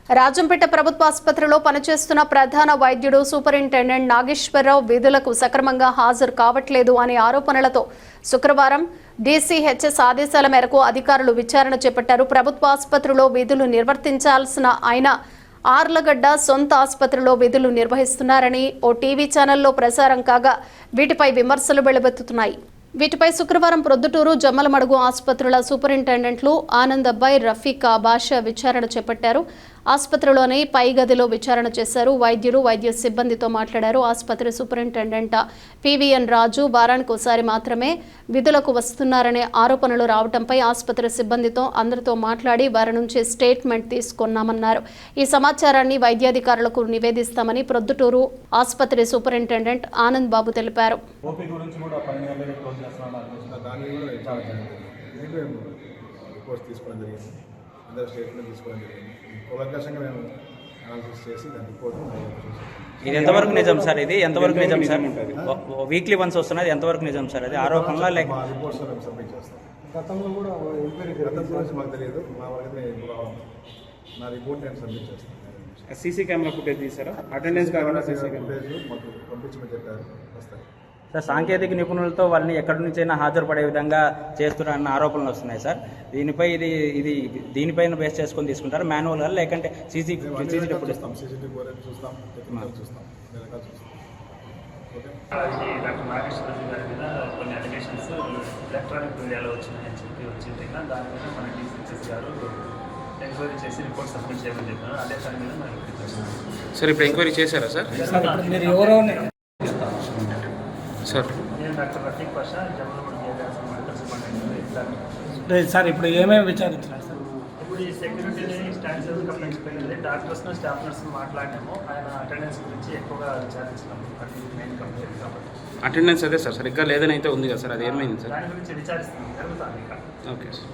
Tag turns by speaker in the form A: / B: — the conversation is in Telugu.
A: రాజంపేట ప్రభుత్వ ఆసుపత్రిలో పనిచేస్తున్న ప్రధాన వైద్యుడు సూపరింటెండెంట్ నాగేశ్వరరావు విధులకు సక్రమంగా హాజరు కావట్లేదు అనే ఆరోపణలతో శుక్రవారం డీసీహెచ్ఎస్ ఆదేశాల మేరకు అధికారులు విచారణ చేపట్టారు. ప్రభుత్వ ఆసుపత్రిలో విధులు నిర్వర్తించాల్సిన ఆయన ఆర్లగడ్డ సొంత ఆసుపత్రిలో విధులు నిర్వహిస్తున్నారని ఓ టీవీ ఛానల్లో ప్రసారం కాగా వీటిపై విమర్శలు వెలువెత్తుతున్నాయి. వీటిపై శుక్రవారం ప్రొద్దుటూరు జమ్మలమడుగు ఆసుపత్రుల సూపరింటెండెంట్లు ఆనంద్ అబ్బాయి, రఫీక్ బాషా విచారణ చేపట్టారు. ఆసుపత్రిలోని పై గదిలో విచారణ చేశారు. వైద్యులు వైద్య సిబ్బందితో మాట్లాడారు. ఆసుపత్రి సూపరింటెండెంట్ పివిఎన్ రాజు వారానికి ఒకసారి మాత్రమే విధులకు వస్తున్నారనే ఆరోపణలు రావడంపై ఆసుపత్రి సిబ్బందితో అందరితో మాట్లాడి వారి నుంచి స్టేట్మెంట్ తీసుకున్నామన్నారు. ఈ సమాచారాన్ని వైద్యాధికారులకు నివేదిస్తామని ప్రొద్దుటూరు ఆసుపత్రి సూపరింటెండెంట్ ఆనంద్ బాబు తెలిపారు.
B: ఇది ఎంతవరకు నిజం సార్? ఇది ఎంతవరకు నిజం సార్? వీక్లీ వన్స్ వస్తున్నది ఎంతవరకు నిజం సార్? అది ఆరోపణలా లేక
C: గతంలో కూడా మాకు తెలియదు. మా వరకు నా రిపోర్ట్ నేను సబ్మిట్ చేస్తాను.
D: సీసీ కెమెరా ఫుటేజ్ తీసారా? అటెండెన్స్ కాకుండా సీసీ కెమెరా
C: మాకు పంపించమని చెప్పారు. వస్తాయి
B: సార్. సాంకేతిక నిపుణులతో వాళ్ళని ఎక్కడి నుంచైనా హాజరుపడే విధంగా చేస్తున్నారన్న ఆరోపణలు వస్తున్నాయి సార్. దీనిపై దీనిపైన బేస్ చేసుకొని తీసుకుంటారు మాన్యువల్గా, లేకంటే సీసీటీవీ
C: చూస్తాం.
E: డాక్టర్ నాగేశ్వరరావు గారి మీద కొన్ని అలిగేషన్స్ ఎలక్ట్రానిక్ మీడియాలో వచ్చినాయని చెప్పి వచ్చింది. దాని మీద మన డీసీహెచ్ఎస్ గారు ఎంక్వైరీ చేసి రిపోర్ట్ సబ్మిట్ చేయమని చెప్పారు. అదే దాని మీద మనం
D: సార్ ఇప్పుడు ఎంక్వైరీ చేశారా సార్? సార్
E: నేను doctor Rafiq Pasha, Jammalamadugu medical superintendent.
F: Sir ఇప్పుడు ఏమేమి విచారించినారు సార్?
E: ఇప్పుడు ఈ సెక్యూరిటీని స్టాండర్స్ కంప్లైంట్స్ పోయింది. డాక్టర్స్ను స్టాఫ్ నర్స్ను మాట్లాడినాము. ఆయన అటెండెన్స్ గురించి ఎక్కువగా విచారించినాము. అది మెయిన్ కంప్లైంట్ కాబట్టి
D: అటెండెన్స్ అదే సార్ సరిగ్గా లేదని అయితే ఉంది కదా సార్, అది ఏమైంది సార్?
E: దాని గురించి విచారిస్తున్నాం, జరుగుతుంది ఇంకా.
D: Okay sir.